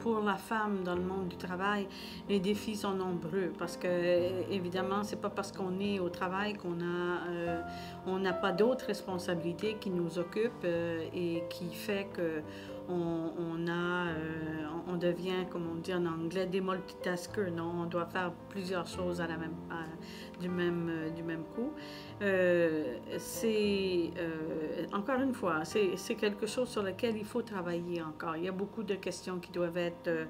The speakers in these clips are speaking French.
pour la femme dans le monde du travail, les défis sont nombreux parce que, évidemment, c'est pas parce qu'on est au travail on n'a pas d'autres responsabilités qui nous occupent et qui fait que on devient, comme on dit en anglais, des multitaskers. Non, on doit faire plusieurs choses du même coup. Encore une fois, c'est quelque chose sur lequel il faut travailler encore. Il y a beaucoup de questions qui doivent être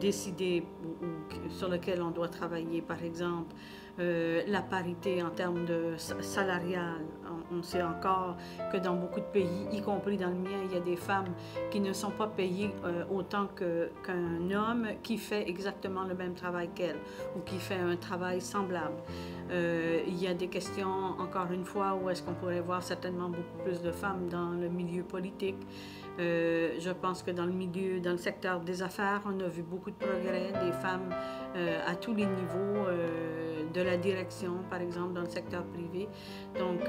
décidées ou sur lesquelles on doit travailler. Par exemple, la parité en termes de salarial. On sait encore que dans beaucoup de pays, y compris dans le mien, il y a des femmes qui ne sont pas payées autant qu'un homme qui fait exactement le même travail qu'elle ou qui fait un travail semblable. Il y a des questions, encore une fois, où est-ce qu'on pourrait voir certainement beaucoup plus de femmes dans le milieu politique. Je pense que dans le secteur des affaires, on a vu beaucoup de progrès, des femmes à tous les niveaux de la direction, par exemple, dans le secteur privé. Donc,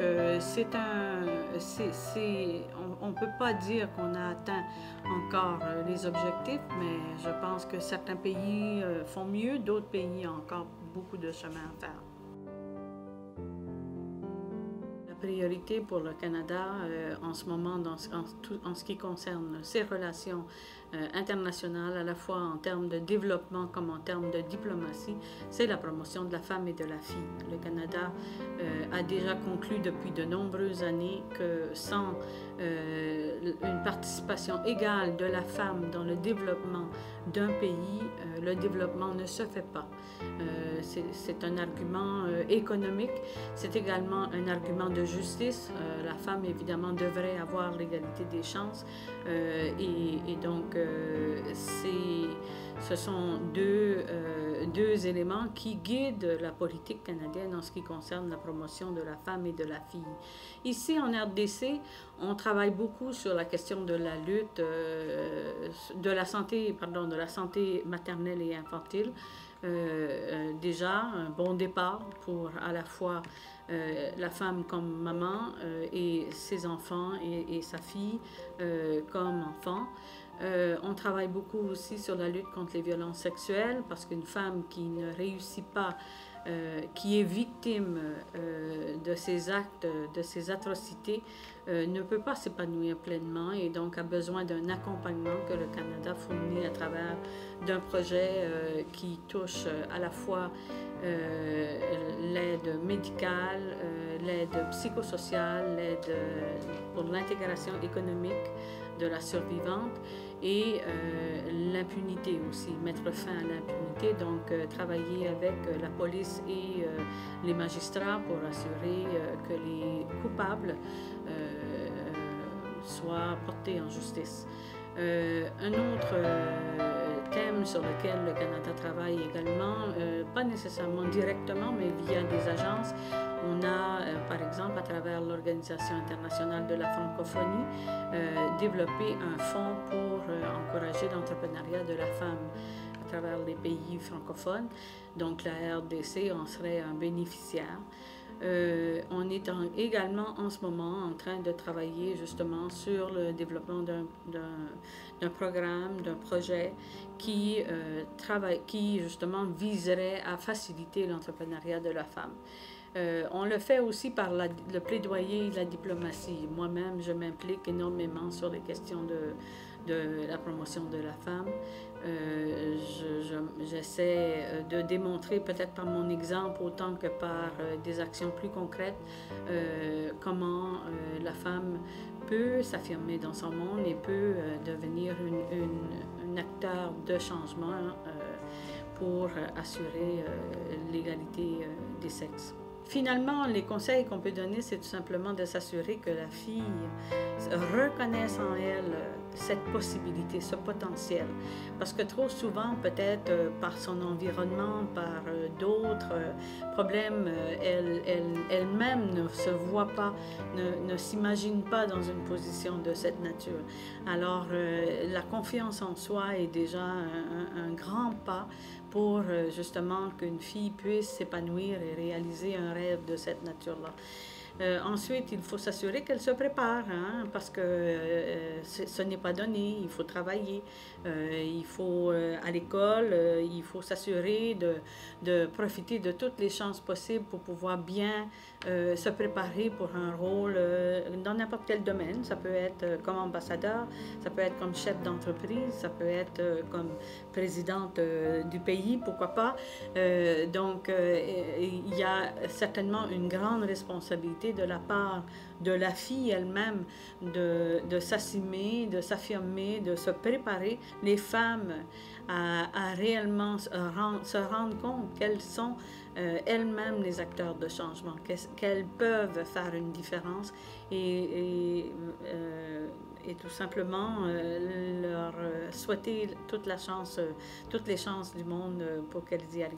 on ne peut pas dire qu'on a atteint encore les objectifs, mais je pense que certains pays font mieux, d'autres pays ont encore beaucoup de chemin à faire. Priorité pour le Canada en ce moment en ce qui concerne ses relations internationales, à la fois en termes de développement comme en termes de diplomatie, c'est la promotion de la femme et de la fille. Le Canada a déjà conclu depuis de nombreuses années que sans une participation égale de la femme dans le développement d'un pays, le développement ne se fait pas. C'est un argument économique, c'est également un argument de justice. La femme, évidemment, devrait avoir l'égalité des chances. Et donc, ce sont deux éléments qui guident la politique canadienne en ce qui concerne la promotion de la femme et de la fille. Ici, en RDC, on travaille beaucoup sur la question de la lutte, de la santé maternelle et infantile. Déjà, un bon départ pour à la fois la femme comme maman et ses enfants et sa fille comme enfant. On travaille beaucoup aussi sur la lutte contre les violences sexuelles parce qu'une femme qui ne réussit pas, qui est victime de ces actes, de ces atrocités, ne peut pas s'épanouir pleinement et donc a besoin d'un accompagnement que le Canada fournit à travers d'un projet qui touche à la fois l'aide médicale, l'aide psychosociale, l'aide pour l'intégration économique de la survivante et l'impunité aussi, mettre fin à l'impunité, donc travailler avec la police et les magistrats pour assurer que les coupables soient portés en justice. Un autre thème sur lequel le Canada travaille également, pas nécessairement directement, mais via des agences. On a, par exemple, à travers l'Organisation internationale de la francophonie, développé un fonds pour encourager l'entrepreneuriat de la femme à travers les pays francophones. Donc la RDC en serait un bénéficiaire. On est également en ce moment en train de travailler justement sur le développement d'un programme, d'un projet qui justement viserait à faciliter l'entrepreneuriat de la femme. On le fait aussi par le plaidoyer et la diplomatie. Moi-même, je m'implique énormément sur les questions de la promotion de la femme. J'essaie de démontrer, peut-être par mon exemple, autant que par des actions plus concrètes, comment la femme peut s'affirmer dans son monde et peut devenir un acteur de changement pour assurer l'égalité des sexes. Finalement, les conseils qu'on peut donner, c'est tout simplement de s'assurer que la fille reconnaisse en elle cette possibilité, ce potentiel. Parce que trop souvent, peut-être par son environnement, par d'autres problèmes, elle-même ne se voit pas, ne s'imagine pas dans une position de cette nature. Alors, la confiance en soi est déjà un grand pas pour justement qu'une fille puisse s'épanouir et réaliser un rêve de cette nature-là. Ensuite, il faut s'assurer qu'elles se préparent, hein, parce que ce n'est pas donné, il faut travailler, il faut à l'école, il faut s'assurer de profiter de toutes les chances possibles pour pouvoir bien se préparer pour un rôle dans n'importe quel domaine. Ça peut être comme ambassadeur, ça peut être comme chef d'entreprise, ça peut être comme présidente du pays, pourquoi pas. Donc, il y a certainement une grande responsabilité de la part de la fille elle-même de s'assumer, de s'affirmer, de se préparer. Les femmes à réellement se rendre compte qu'elles sont elles-mêmes les acteurs de changement, qu'elles peuvent faire une différence et tout simplement leur souhaiter toutes les chances du monde pour qu'elles y arrivent.